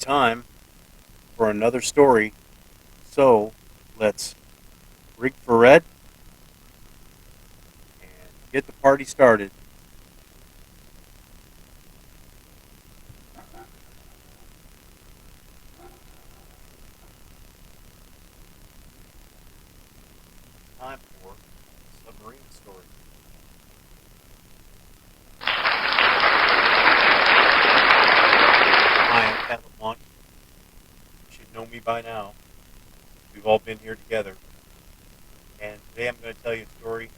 time for another story. So let's rig for red and get the party started. Time for a submarine story. Hi, I'm Pat LeBlanc. You should know me by now. We've all been here together. And today I'm going to tell you a story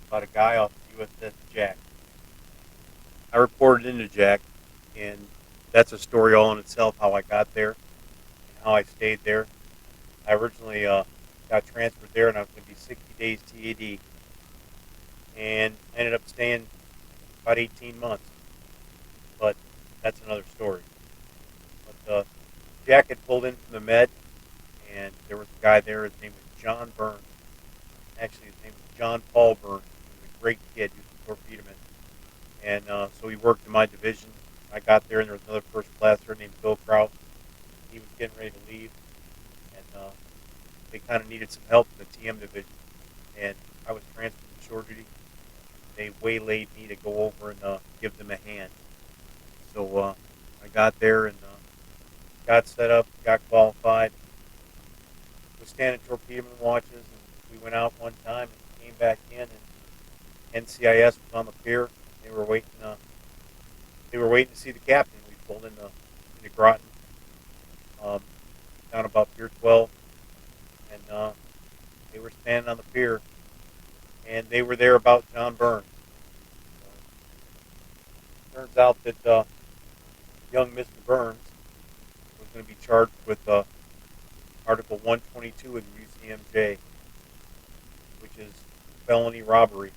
about a guy off the USS Jack. I reported into Jack, and that's a story all in itself, how I got there and how I stayed there. I originally got transferred there, and I was going to be 60 days TAD, and I ended up staying about 18 months. But that's another story. But Jack had pulled in from the Med, and there was a guy there. His name was John Burns. Actually, his name was John Paul Burns. He was a great kid. He was a torpedoman. And so he worked in my division. I got there, and there was another first classer named Bill Kraus. He was getting ready to leave, and they kind of needed some help in the TM division. And I was transferred to shore duty. They waylaid me to go over and give them a hand. So I got there and got set up, got qualified, was standing torpedoman watches, and we went out one time and came back in, and NCIS was on the pier. They were waiting. They were waiting to see the captain. We pulled into Groton, down about Pier 12, and they were standing on the pier, and they were there about John Burns. Turns out that young Mr. Burns was going to be charged with Article 122 of the UCMJ, which is felony robbery.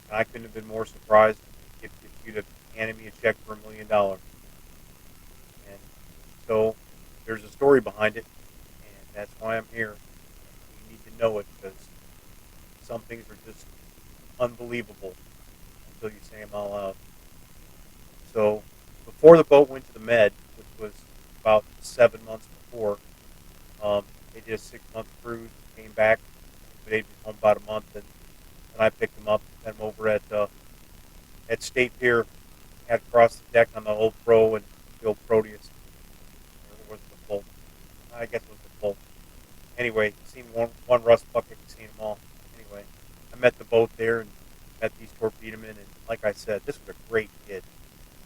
And I couldn't have been more surprised if you'd have handed me a check for $1 million. And so there's a story behind it, and that's why I'm here. You need to know it because some things are just unbelievable until you say them all out. So before the boat went to the Med, which was about 7 months before, they did a 6-month cruise, came back, they'd been home about a month, and I picked them up, had them over at State Pier, had across the deck on the old Pro and the old Proteus. Or was it the Full? I guess it was the Full. Anyway, seen one rust bucket, seen them all. Anyway, I met the boat there and met these torpedomen, and like I said, this was a great kid.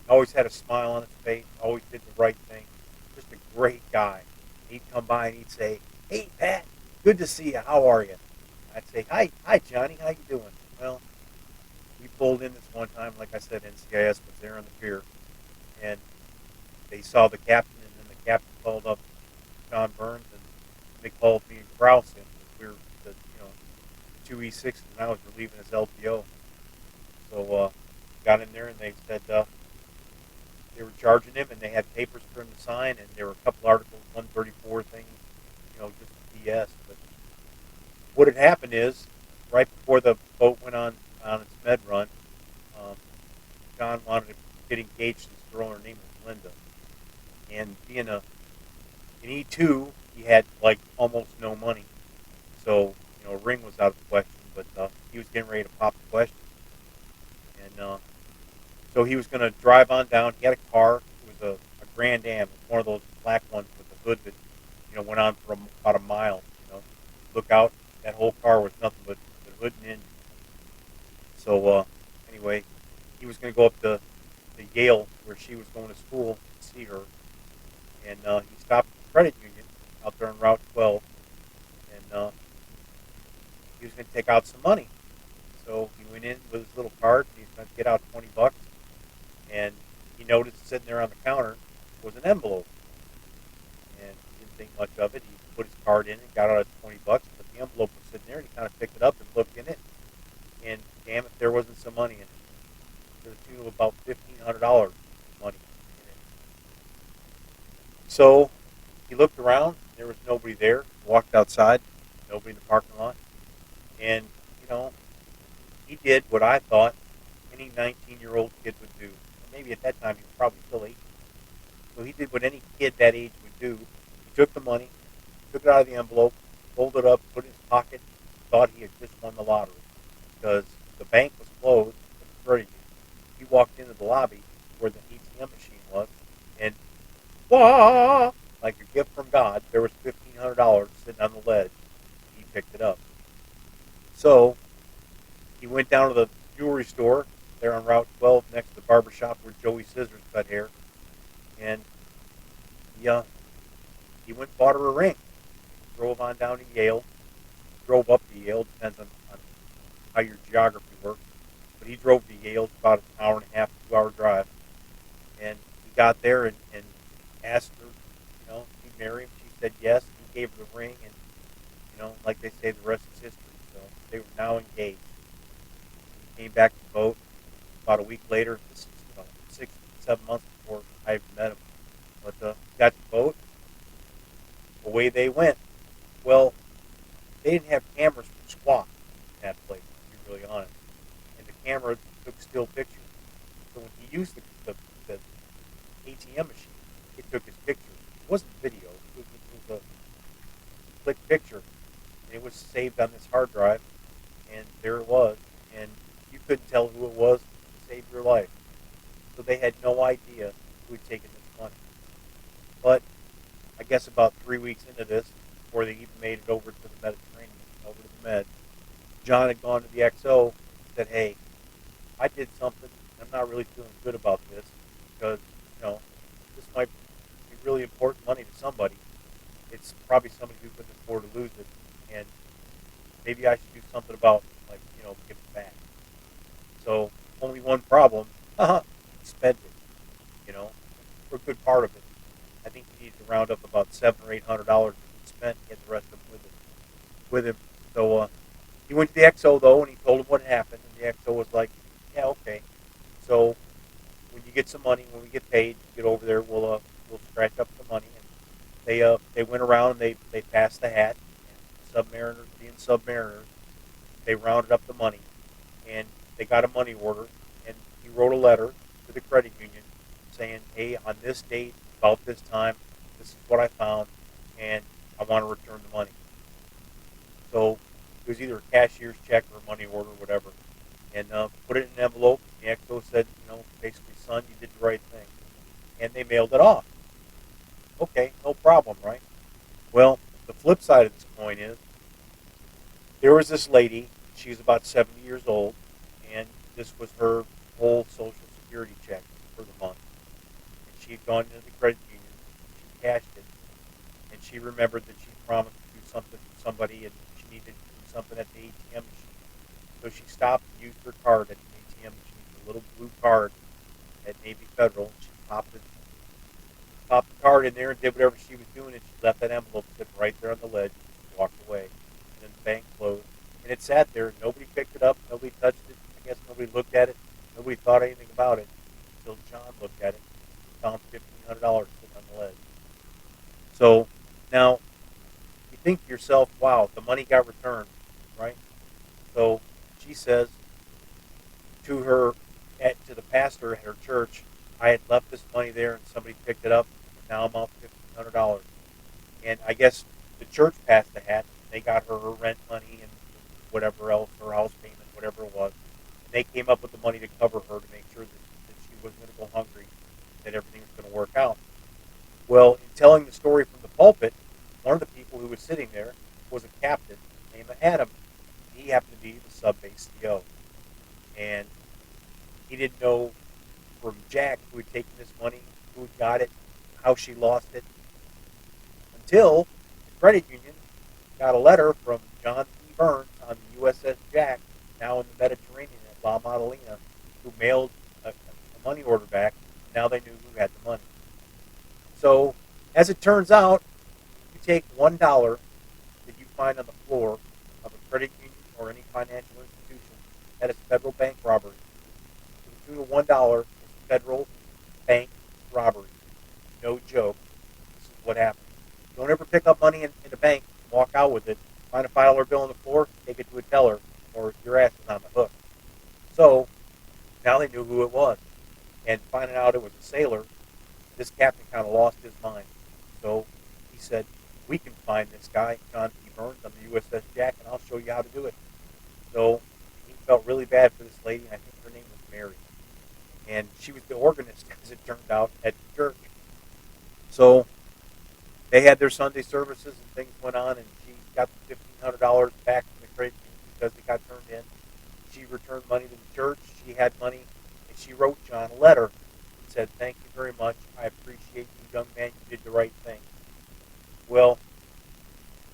Always had a smile on his face, always did the right thing. Just a great guy. He'd come by and he'd say, "Hey, Pat, good to see you. How are you?" I'd say, Hi, Johnny. How you doing?" Well, we pulled in this one time. Like I said, NCIS was there on the pier, and they saw the captain, and then the captain called up John Burns, and they called me and Kraus in. We were the 2E6s, and I was relieving his LPO. So got in there, and they said they were charging him, and they had papers for him to sign, and there were a couple articles, 134 things, just BS. But what had happened is, right before the boat went on its med run, um, John wanted to get engaged to this girl. Her name was Linda, and being an E2, he had like almost no money, so a ring was out of the question. But he was getting ready to pop the question, and so he was going to drive on down. He had a car. It was a Grand Am, one of those black ones with the hood that went on for about a mile. Look out, that whole car was nothing but the hood and engine. So anyway, he was going to go up to Yale, where she was going to school, to see her, and he stopped at the credit union out there on Route 12, and he was going to take out some money. So he went in with his little card, and he was going to get out $20, and he noticed sitting there on the counter was an envelope, and he didn't think much of it. He put his card in and got out $20, but the envelope was sitting there, and he kind of picked it up and looked in it, and damn it, there wasn't some money in it. To the tune of about $1,500 money in it. So he looked around, there was nobody there, walked outside, nobody in the parking lot, and he did what I thought any 19-year-old kid would do. Maybe at that time he was probably still 18. So he did what any kid that age would do. He took the money, took it out of the envelope, folded it up, put it in his pocket, thought he had just won the lottery because the bank was closed at the credit union. He walked into the lobby where the ATM machine was, and wah, like a gift from God, there was $1,500 sitting on the ledge. He picked it up. So he went down to the jewelry store there on Route 12 next to the barber shop where Joey Scissors cut hair, and he went and bought her a ring. Drove on down to Yale, drove up to Yale, depends on how your geography works. But he drove to Yale, it's about an hour and a half, 2 hour drive. And he got there and asked her, if he'd marry him. She said yes. He gave her the ring, and, like they say, the rest is history. So they were now engaged. He came back to the boat about a week later. This is, 6, 7 months before I even met him. But he got to the boat. Away they went. Well, they didn't have cameras for squat in that place, to be really honest. And the camera took still pictures. So when he used the ATM machine, it took his picture. It wasn't video. It was a click picture. And it was saved on this hard drive. And there it was. And you couldn't tell who it was to save your life. So they had no idea who had taken this money. But I guess about 3 weeks into this, before they even made it over to the Mediterranean, over to the Med, John had gone to the XO and said, hey, I did something. I'm not really feeling good about this because, this might be really important money to somebody. It's probably somebody who couldn't afford to lose it. And maybe I should do something about, give it back. So only one problem. He spent it, for a good part of it. I think he needed to round up about $700 or $800 he spent and get the rest of them with him. So he went to the XO though, and he told him what happened. And the XO was like, "Yeah, okay. So when you get some money, when we get paid, you get over there. We'll scratch up some money." And they went around and they passed the hat. And submariners being submariners, they rounded up the money, and they got a money order. And he wrote a letter to the credit union saying, "Hey, on this date, about this time, this is what I found, and I want to return the money." So it was either a cashier's check or a money order, whatever, and put it in an envelope. The XO said, basically, son, you did the right thing, and they mailed it off. Okay, no problem, right? Well, the flip side of this coin is there was this lady. She was about 70 years old, and this was her whole Social Security check for the month. She had gone into the credit union, she cashed it, and she remembered that she promised to do something for somebody and she needed to do something at the ATM machine. So she stopped and used her card at the ATM machine, the little blue card at Navy Federal. And she popped the card in there and did whatever she was doing, and she left that envelope sitting right there on the ledge and walked away. And then the bank closed. And it sat there. Nobody picked it up. Nobody touched it. I guess nobody looked at it. Nobody thought anything about it until John looked at it. Found $1,500 sitting on the ledge. So now you think to yourself, wow, the money got returned, right? So she says to the pastor at her church, I had left this money there and somebody picked it up, and now I'm out $1,500. And I guess the church passed the hat. They got her rent money and whatever else, her house payment, whatever it was. And they came up with the money to cover her to make sure that she wasn't going to go hungry, that everything was going to work out. Well, in telling the story from the pulpit, one of the people who was sitting there was a captain named Adam. He happened to be the sub-base CO. And he didn't know from Jack who had taken this money, who had got it, how she lost it, until the credit union got a letter from John P. Burns on the USS Jack, now in the Mediterranean at La Maddalena, who mailed a money order back. Now they knew who had the money. So, as it turns out, you take $1 that you find on the floor of a credit union or any financial institution that is federal bank robbery. To the tune of $1 is federal bank robbery. No joke. This is what happens. Don't ever pick up money in the bank and walk out with it. Find a $5 bill on the floor, take it to a teller, or your ass is on the hook. So, now they knew who it was. And finding out it was a sailor, this captain kind of lost his mind. So he said, we can find this guy, John P. Burns, on the USS Jack, and I'll show you how to do it. So he felt really bad for this lady, and I think her name was Mary. And she was the organist, as it turned out, at the church. So they had their Sunday services and things went on, and she got the $1,500 back from the credit union because it got turned in. She returned money to the church. She had money, and she wrote John a letter and said, "Thank you very much. I appreciate you, young man. You did the right thing." Well,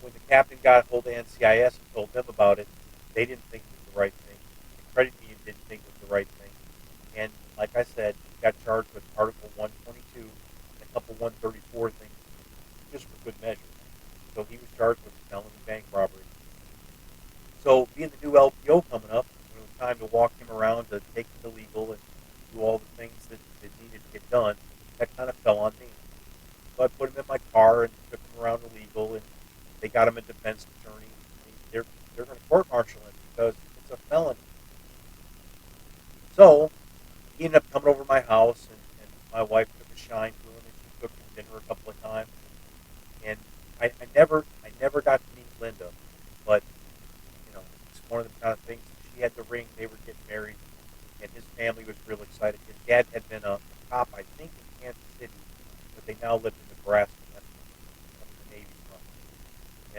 when the captain got hold of NCIS and told them about it, they didn't think it was the right thing. The credit union didn't think it was the right thing. And like I said, he got charged with Article 122 and a couple 134 things just for good measure. So he was charged with felony bank robbery. So being the new LPO coming up, it was time to walk him around to take him to legal and do all the things that needed to get done. That kind of fell on me. So I put him in my car and took him around to legal, and they got him a defense attorney. They're going to court martial him because it's a felony. So he ended up coming over to my house, and my wife took a shine to him, and she took him to dinner a couple of times. And I never got to meet Linda, but it's one of the kind of things. She had the ring; they were getting married, and his family was real excited. His dad had been a cop, I think, in Kansas City, but they now lived in Nebraska. That's the Navy from.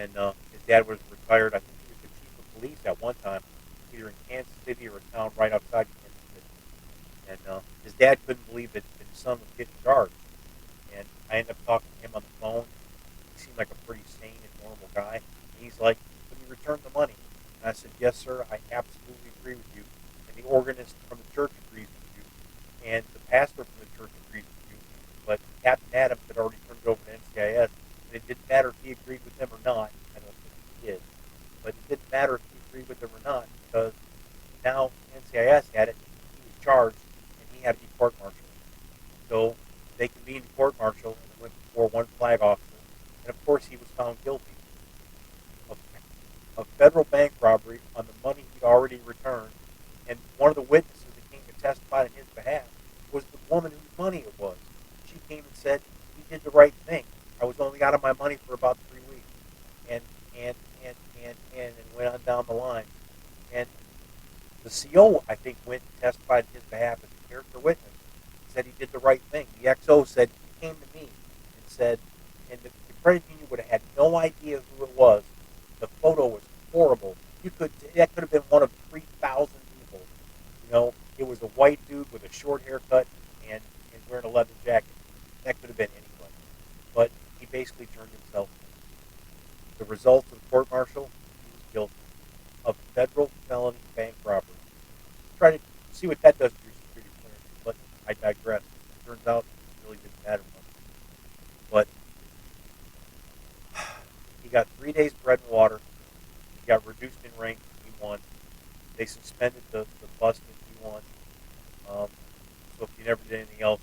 And his dad was retired. I think he was the chief of police at one time, either in Kansas City or a town right outside Kansas City. And his dad couldn't believe that his son was getting charged. And I ended up talking to him on the phone. He seemed like a pretty sane and normal guy. And he's like, "Can you return the money?" And I said, "Yes, sir. I absolutely agree with you. And the organist from the church agrees with you. And the pastor from the church agrees with you. But Captain Adams had already turned it over to NCIS. And it didn't matter if he agreed with them or not. I don't think he did. But it didn't matter if he agreed with them or not because now NCIS had it. He was charged, and he had to be court-martialed. So they convened a court-martial and went before one flag officer. And of course, he was found guilty of federal bank robbery on the money he'd already returned. And one of the witnesses that came to testify on his behalf was the woman whose money it was. She came and said, "He did the right thing. I was only out of my money for about 3 weeks." And and went on down the line. And the CO, I think, went and testified on his behalf as a character witness. Said he did the right thing. The XO said, he came to me and said, and the credit union would have had no idea who it was. The photo was horrible. That could have been one of 3,000 people. It was a white dude with a short haircut and wearing a leather jacket. That could have been anybody. But he basically turned himself in. The result of the court martial, he was guilty of federal felony bank robbery. Try to see what that does to your security clearance, but I digress. It turns out it really didn't matter much. But he got 3 days bread and water. He got reduced in rank. He won. They suspended the bust that he won. So if you never did anything else,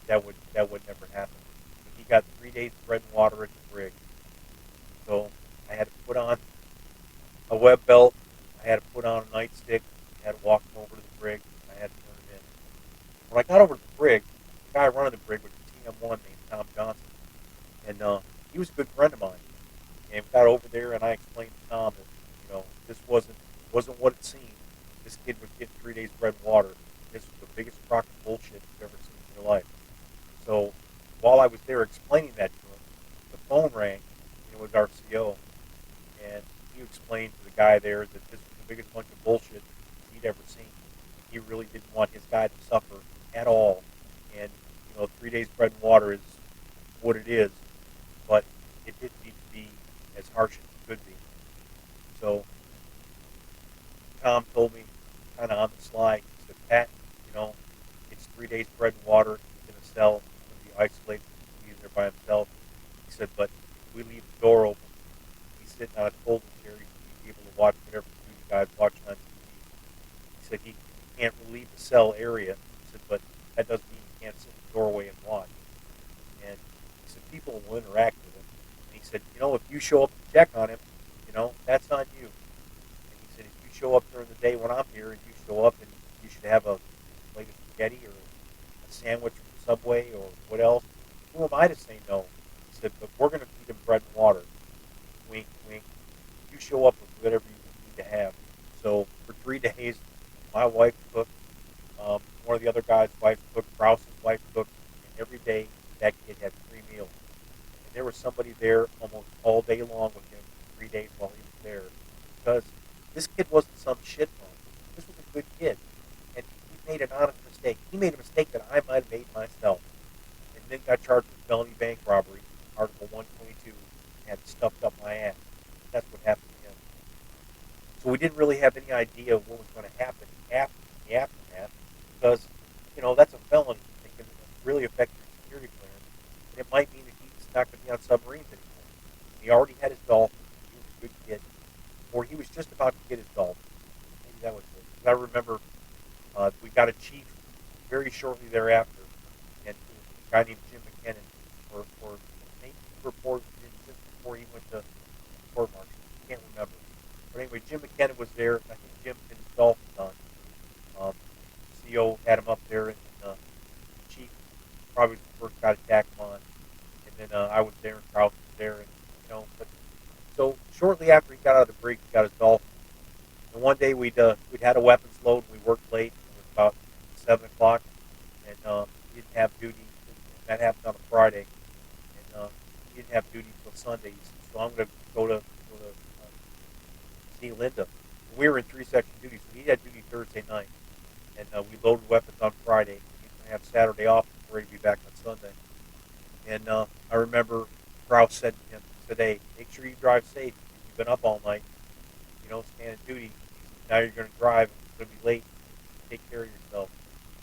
that would never happen. But he got 3 days bread and water at the brig. So I had to put on a web belt. I had to put on a nightstick. I had to walk him over to the brig. I had to turn him in. When I got over to the brig, the guy running the brig was a TM1 named Tom Johnson. And he was a good friend of mine. And we got over there, and I explained to Tom that, this wasn't what it seemed. This kid was getting 3 days bread and water. This was the biggest crock of bullshit you've ever seen in your life. So while I was there explaining that to him, the phone rang, and it was our CO. And he explained to the guy there that this was the biggest bunch of bullshit he'd ever seen. He really didn't want his guy to suffer at all. And, 3 days bread and water is what it is. But it didn't need to be as harsh as it could be. So Tom told me kind of on the sly, he said, "Pat, it's 3 days bread and water. He's in a cell. He's going to be isolated. He's there by himself." He said, "But if we leave the door open, he's sitting on a folding chair. He's able to watch whatever you guys watching on TV." He said he can't leave the cell area. He said, "But that doesn't mean he can't sit in the doorway and watch." And he said, "People will interact with him." And he said, "If you show up to check on him, that's on you." And he said, "If you show up during the day when I'm here and you show up and you should have a plate of spaghetti or a sandwich from the Subway or what else? Who am I to say no? He said, but we're going to feed him bread and water. Wink, wink. You show up with whatever you need to have. So for 3 days, my wife cooked. One of the other guys' wife cooked. Krause's wife cooked. And every day, that kid had 3 meals. And there was somebody there almost all day long with him for 3 days while he was there. Because this kid wasn't some shit bum. This was a good kid. And he made an honest mistake. He made a mistake that I might have made myself. And then got charged with felony bank robbery, Article 122, and had stuffed up my ass. That's what happened to him. So we didn't really have any idea of what was going to happen after the aftermath, because that's a felony. It can really affect your security clearance, and it might mean that he's not going to be on submarines anymore. He already had his dolphin. He was a good kid, or he was just about to get his dolphin. Maybe that was it. 'Cause I remember we got a chief very shortly thereafter, and it was a guy named Jim McKinnon, or maybe he reported just before he went to court martial. I can't remember. But anyway, Jim McKenna was there. I think Jim had his dolphins on. Um, CO had him up there, and the chief probably was the first guy to tack him on. And then I was there, and Krause was there, and But so shortly after he got out of the brig, he got his dolphin. And one day we'd had a weapons load, and we worked late. It was about 7 o'clock, and he didn't have duty. That happened on a Friday, and he didn't have duty until Sunday. He said, so I'm going to go to see Linda. We were in 3-section duty, so he had duty Thursday night, and we loaded weapons on Friday. He was going to have Saturday off and ready to be back on Sunday. And I remember Krause said to him, "Hey, make sure you drive safe. You've been up all night. Standing duty. Now you're going to drive. It's going to be late. Take care of yourself."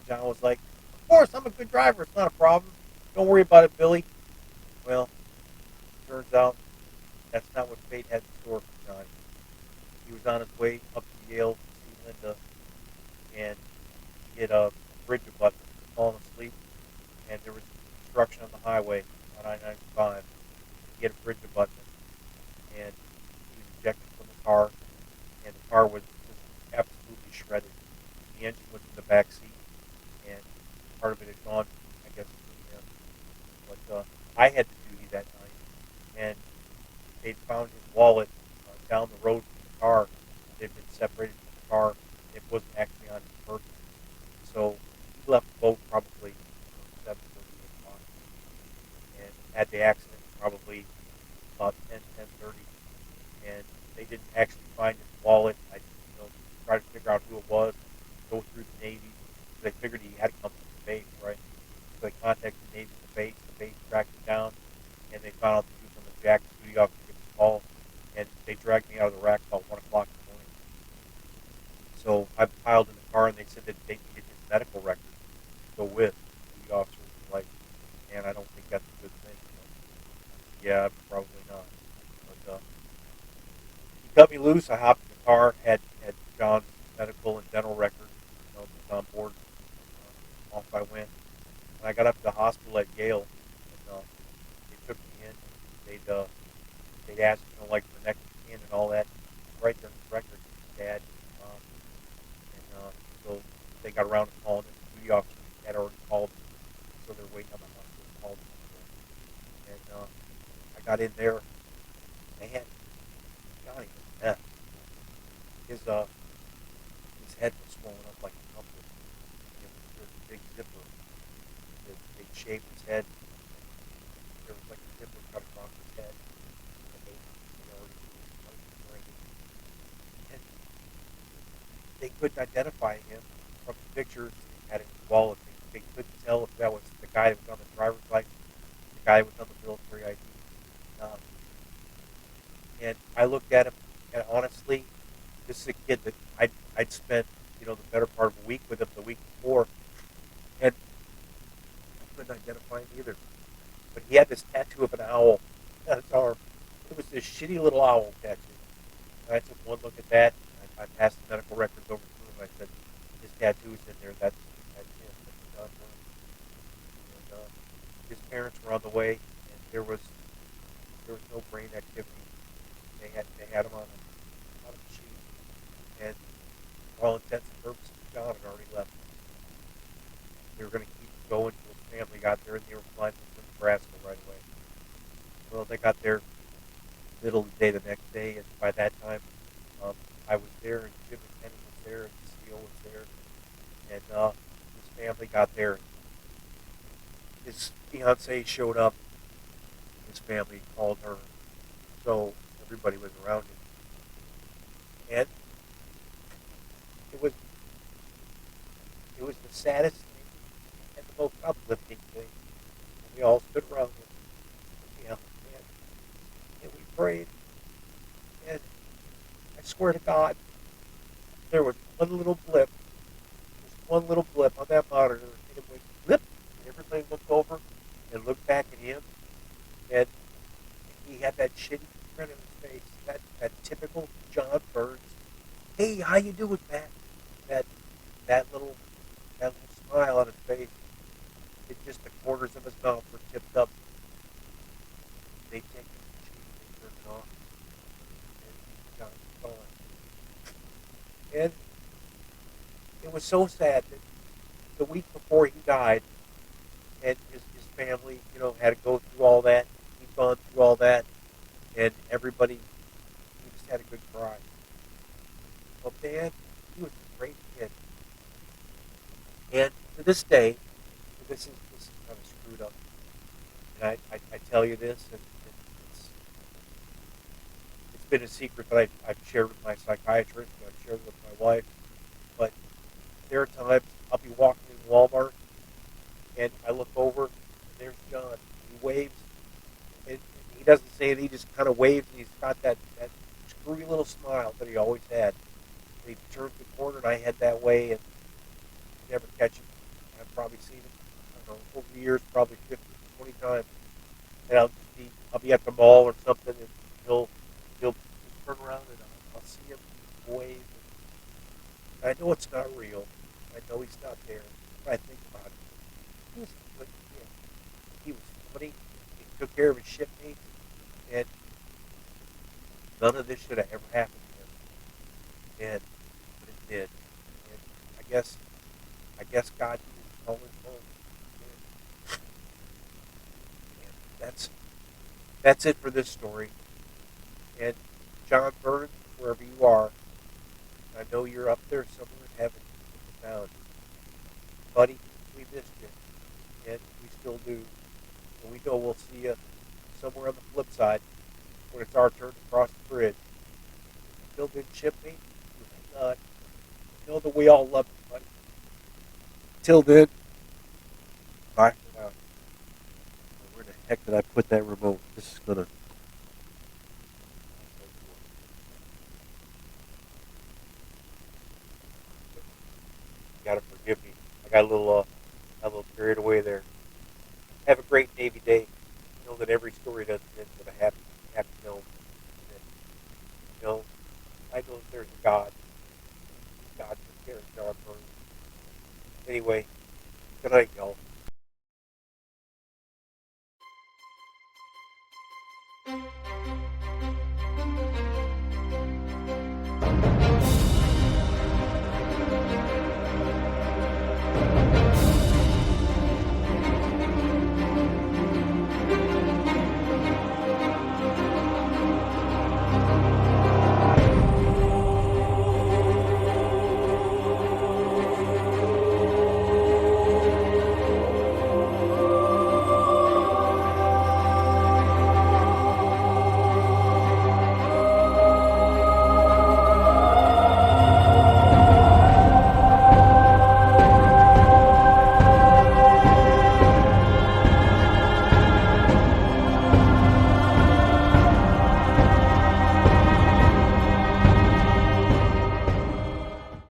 John was like, "Of course, I'm a good driver. It's not a problem. Don't worry about it, Billy." Well, turns out that's not what fate had in store for Johnny. He was on his way up to Yale to see Linda, and he had a bridge abutment, fallen asleep, and there was construction on the highway on I-95. He had a bridge abutment, and he was ejected from the car, and the car was just absolutely shredded. The engine was in the back seat, and part of it had gone, I guess, through him. But I had to duty that night, and they'd found his wallet down the road from the car. It had been separated from the car. It wasn't actually on his person. So he left the boat probably 7:30, 8 o'clock, and had the accident probably about 10:30, and they didn't actually find his wallet. I tried to figure out who it was, go through the Navy. They figured he had come from the base, right? So they contacted the Navy, the base tracked him down, and they found out that he was on the Jack duty officer gave him a call, and they dragged me out of the rack about 1 o'clock in the morning. So I piled in the car, and they said that they needed his medical record to go with. The officer was like, "Man, I don't think that's a good thing." Yeah, probably not. But he cut me loose. I hopped in the car, had John's medical and dental record, was on board. Off I went. When I got up to the hospital at Yale, and they took me in, they'd asked, like for next of kin and all that, right there in the record, Dad. Um, and so they got around to calling it. The duty officer had already called, so they're waiting on the hospital to call them. And I got in there. Man, Johnny was a mess. His head was swollen up like a compass. There was a big zipper. They'd shaved his head. There was like a zipper cut across his head. And they already brain. And they couldn't identify him from the pictures he had in his wallet. They couldn't tell if that was the guy that was on the driver's license, the guy that was on the military ID. Um, and I looked at him, and honestly, this is a kid that I'd spent, the better part of a week with him the week before, and I couldn't identify him either. But he had this tattoo of an owl on his arm. It was this shitty little owl tattoo. And I took one look at that. I passed the medical records over to him. I said, "His tattoo's in there. That's him. That's John Burns." And his parents were on the way, and there was no brain activity. They had him on a machine, and for all intents and purposes, John had already left. They were going to keep going till family got there and they were flying from Nebraska right away. Well, they got there middle of the day the next day, and by that time, um, I was there, and Jim and Kenny was there, and Seal was there, and his family got there. His fiance showed up. His family called her, so everybody was around him, and it was it was the saddest thing and the most uplifting thing. And we all stood around him, you know, and we prayed. And I swear to God, there was one little blip, just one little blip on that monitor, and it went blip, and everybody looked over and looked back at him, and he had that shitty grin on his face, that typical John Burns. Hey, how you doing, Pat? That that little that little smile on his face. It just the corners of his mouth were tipped up. They take the machine, they turned it off, and John was gone. And it was so sad that the week before he died, and his family, had to go through all that. He'd gone through all that, and everybody, he just had a good cry. But man, he was a great kid. And to this day, this is kind of screwed up. And I tell you this, and it's been a secret that I've shared with my psychiatrist, and I've shared with my wife. But there are times I'll be walking in Walmart, and I look over, and there's John. He waves, and he doesn't say it. He just kind of waves, and he's got that screwy little smile that he always had. And he turns the corner, and I head that way, and never catch him. I've probably seen him, I don't know, over the years, probably 50, 20 times. And I'll be at the mall or something, and he'll turn around, and I'll see him wave. And I know it's not real. I know he's not there. But I think about it. He was a good kid. He was funny. He took care of his shipmates, and none of this should have ever happened to him. And but it did. And I guess God didn't call his home. And that's it for this story. And John Burns, wherever you are, I know you're up there somewhere in heaven, down, buddy. We missed you, and we still do. And we know we'll see you somewhere on the flip side when it's our turn to cross the bridge. You still didn't ship me? You may not. Know that we all love you, buddy. Till then, bye for now. Where the heck did I put that remote? This is gonna. You gotta forgive me. I got a little carried away there. Have a great Navy Day. Know that every story doesn't end with a happy note. And, I know that there's a God. God took care of John Burns. Anyway, good night, y'all.